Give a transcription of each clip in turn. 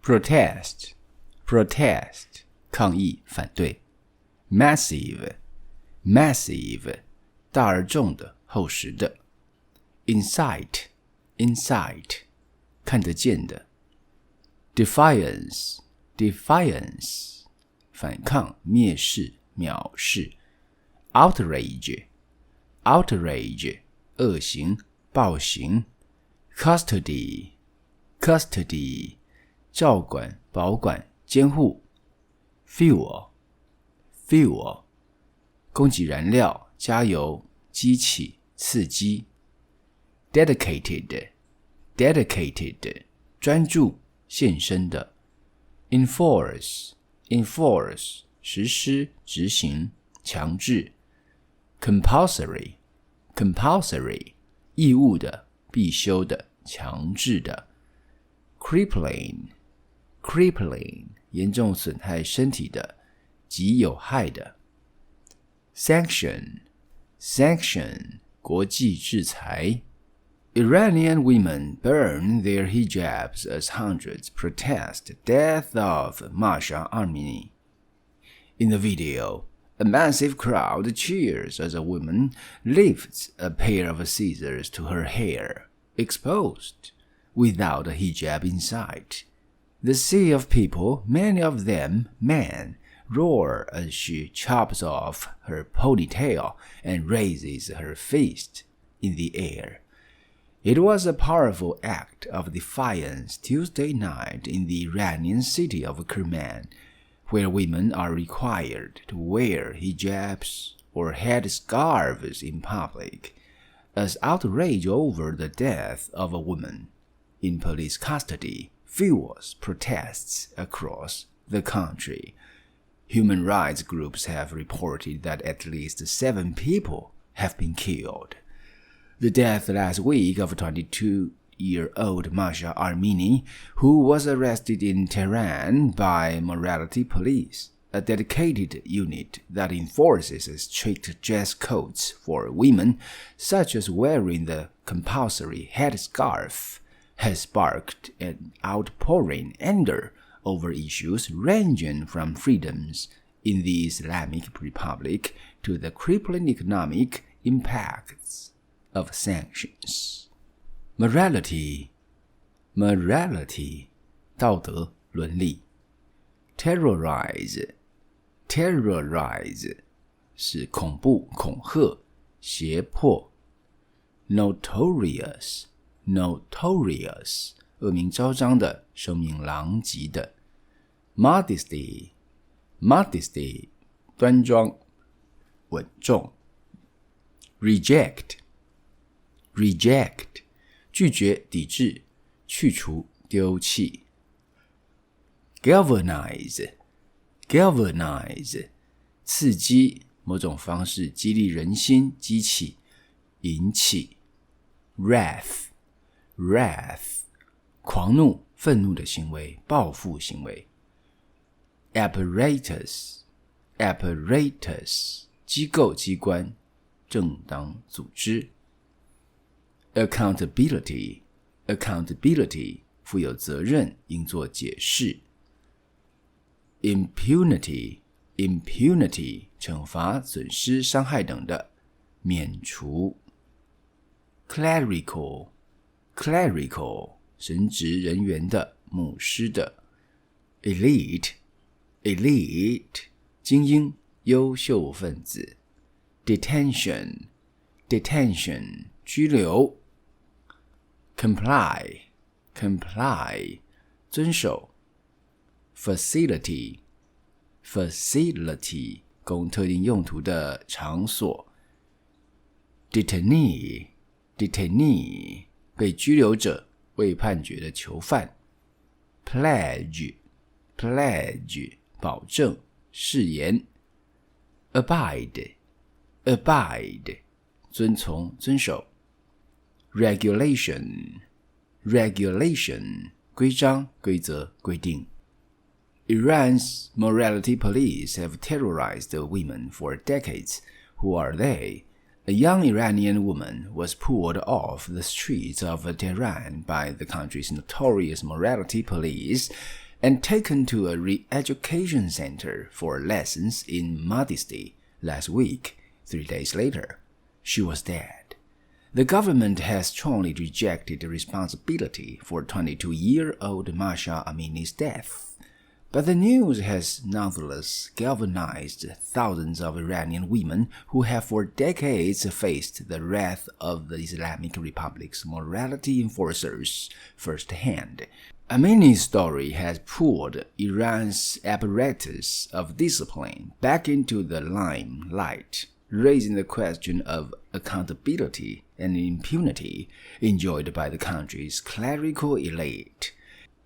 prəətɛst， 抗议反对。ṃmæsɪv， 大而重的厚实的。insight， 看得见的。defiance， 反抗蔑视藐视。outrage， 恶行暴行。ǩkʌstədɪ， 照管保管监护。fuel， 供给燃料加油激起刺激。dedicated， 专注献身的。ɪnˋfors， 实施执行强制。compulsory， 义务的必修的强制的。crippling， 严重损害身体的极有害的。sanction， 国际制裁。Iranian women burn their hijabs as hundreds protest the death of Mahsa Amini. In the video, a massive crowd cheers as a woman lifts a pair of scissors to her hair, exposed, without a hijab in sight. The sea of people, many of them men, roar as she chops off her ponytail and raises her fist in the air. It was a powerful act of defiance Tuesday night in the Iranian city of Kerman, where women are required to wear hijabs or headscarves in public, as outrage over the death of a woman in police custody fuels protests across the country. Human rights groups have reported that at least 7 people have been killed. The death last week of 22-year-old Mahsa Amini, who was arrested in Tehran by Morality Police, a dedicated unit that enforces strict dress codes for women, such as wearing the compulsory headscarf, has sparked an outpouring anger over issues ranging from freedoms in the Islamic Republic to the crippling economic impacts of sanctions. Morality, 道德伦理。terrorize 是恐怖恐吓胁迫。notorious 恶名昭彰的声名狼藉的。modesty 端庄稳重。reject 拒绝抵制去除丢弃。galvanize 刺激某种方式激励人心激起引起。wrath 狂怒愤怒的行为报复行为。apparatus 机构机关正当组织。accountability 负有责任应做解释。impunity 惩罚损失伤害等的免除。clerical 神职人员的牧师的。elite 精英优秀分子。detention 拘留。comply 遵守。facility 供特定用途的场所。detainee 被拘留者未判决的囚犯。pledge 保证誓言。abide 遵从遵守。regulation 规章规则规定。Iran's morality police have terrorized women for decades. Who are they? A young Iranian woman was pulled off the streets of Tehran by the country's notorious morality police and taken to a re-education center for lessons in modesty last week. 3 days later, she was dead. The government has strongly rejected the responsibility for 22-year-old Mahsa Amini's death. But the news has nonetheless galvanized thousands of Iranian women who have for decades faced the wrath of the Islamic Republic's morality enforcers firsthand. Amini's story has pulled Iran's apparatus of discipline back into the limelight, raising the question of accountability and impunity enjoyed by the country's clerical elite.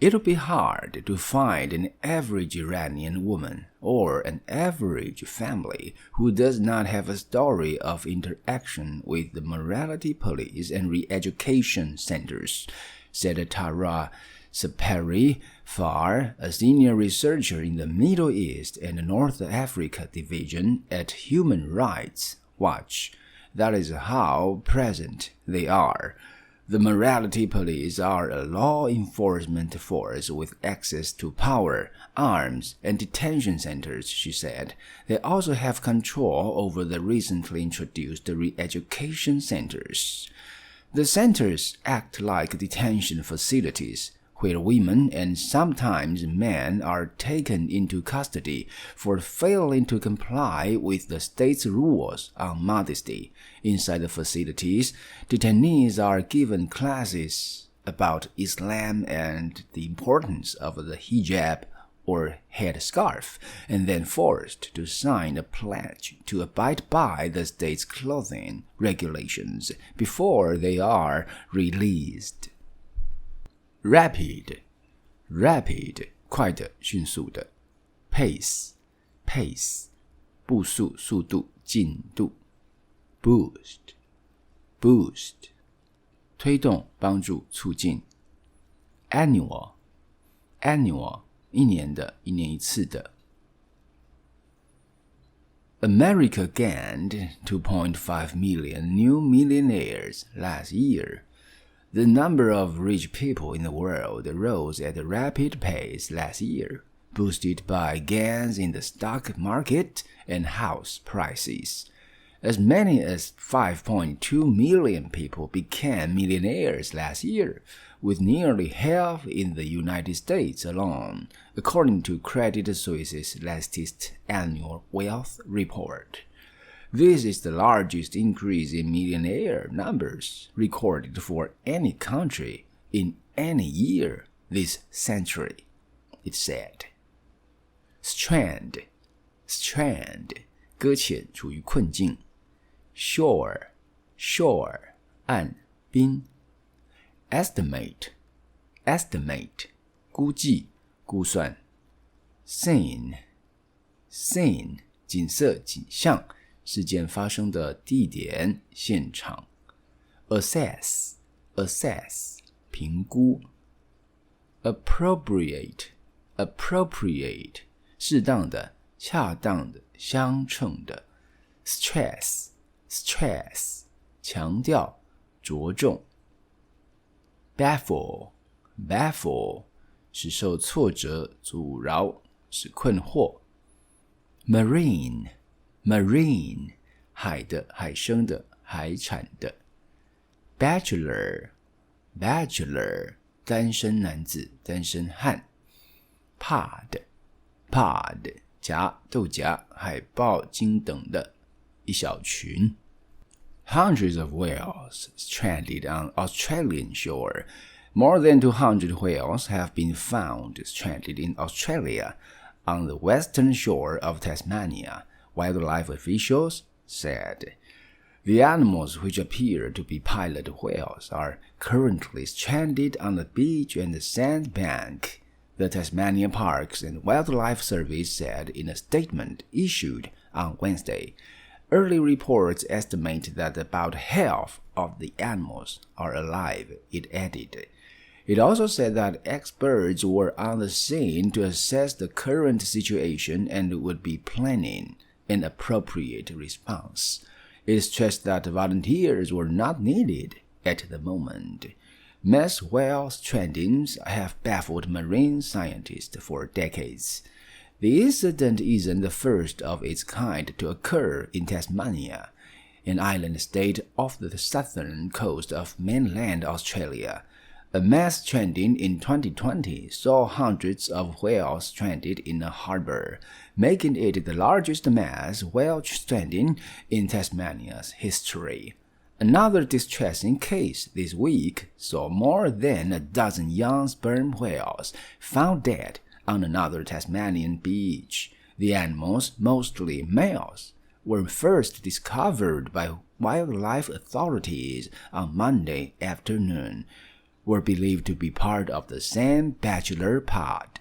It would be hard to find an average Iranian woman or an average family who does not have a story of interaction with the morality police and re-education centers, said Tara Sapari Far, a senior researcher in the Middle East and North Africa division at Human Rights Watch. That is how present they are. The morality police are a law enforcement force with access to power, arms, and detention centers, she said. They also have control over the recently introduced re-education centers. The centers act like detention facilities, where women and sometimes men are taken into custody for failing to comply with the state's rules on modesty. Inside the facilities, detainees are given classes about Islam and the importance of the hijab or headscarf, and then forced to sign a pledge to abide by the state's clothing regulations before they are released. Rapid, 快的，迅速的。Pace, 步速，速度，进度。Boost, 推动，帮助，促进。Annual, 一年的，一年一次的。America gained 2.5 million new millionaires last year.The number of rich people in the world rose at a rapid pace last year, boosted by gains in the stock market and house prices. As many as 5.2 million people became millionaires last year, with nearly half in the United States alone, according to Credit Suisse's latest annual wealth report.This is the largest increase in millionaire numbers recorded for any country in any year this century, it said. Strand, 搁浅，处于困境。Shore, 岸滨。Estimate, 估计，估算。Scene, 景色，景象。事件发生的地点，现场。Assess, 评估。Appropriate, 适当的，恰当的，相称的。Stress, 强调，着重。Baffle, 使受挫折，阻挠，使困惑。Marine, 海的，海生的，海产的。Bachelor, 单身男子，单身汉。Pod, 荚，豆荚，海豹，金等的，一小群。Hundreds of whales stranded on Australian shore. More than 200 whales have been found stranded in Australia on the western shore of Tasmania, wildlife officials said. The animals, which appear to be pilot whales, are currently stranded on the beach and the sandbank, the Tasmania Parks and Wildlife Service said in a statement issued on Wednesday. Early reports estimate that about half of the animals are alive, it added. It also said that experts were on the scene to assess the current situation and would be planning an appropriate response. It stressed that volunteers were not needed at the moment. Mass whale strandings have baffled marine scientists for decades. The incident isn't the first of its kind to occur in Tasmania, an island state off the southern coast of mainland Australia. A mass stranding in 2020 saw hundreds of whales stranded in a harbor, making it the largest mass whale stranding in Tasmania's history. Another distressing case this week saw more than a dozen young sperm whales found dead on another Tasmanian beach. The animals, mostly males, were first discovered by wildlife authorities on Monday afternoon, were believed to be part of the same bachelor pod.